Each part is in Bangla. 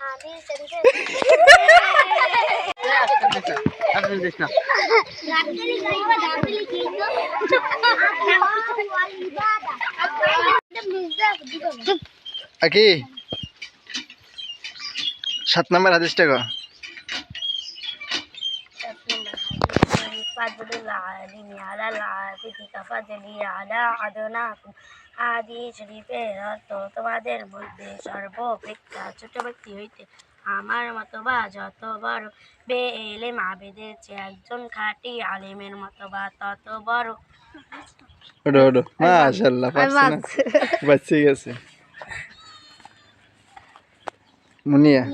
হাদিস শরীফে আপনি দেশ না রাতেলি গাইবা রাতেলি কিন্তু ওয়াল ইবাদা আকি 7 নম্বর হাদিসটা কো فضل العالم على العابد كفضلي على أدناكم হাদিস শরীফের অর্থ তোমাদের মধ্যে সর্বাপেক্ষা ছোট ব্যক্তি হইতে আমার মতো বা যত বড় বেএলেম আবেদের চেয়ে একজন খাঁটি আলেমের মতো বা তত বড়। ওডো ওডো মাশাআল্লাহ পারছেন বাচ্চি গেছে মুনিয়া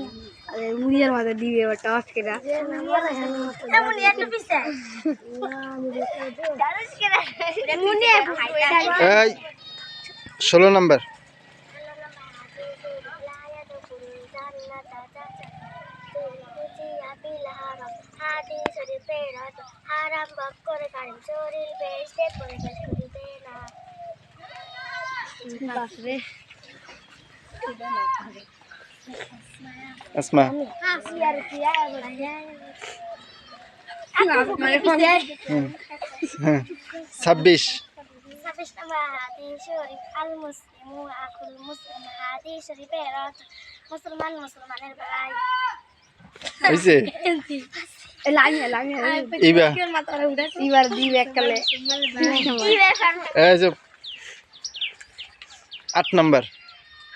আরে মুনিয়ার মাঝে দিবে ওটা আজকেরা মুনিয়া একটু পিছে মুনিয়া এই 16 নম্বর হাদিস শরীফের অর্থ হারাম ভোগ করে কারণ শরীর বেহেশতে প্রবেশ করিবে না। বাপরে আসমা আসিয়ার কিয়া মানে ফোনে 26 ছাব্বিশ নম্বর হাদিস শরীফ আল মুসলিমু আকুল মুসলিম হাদিস শরীফের অর্থ মুসলমান মুসলমানের ভাই। হইছে লাইনে ইবা এবার দিবে এককালে এই যে 8 নম্বর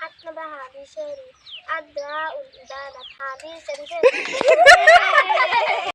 8 নম্বর হাদিস শরীফ আদ-দুআ উল ইবাদাত হাদিস শরীফের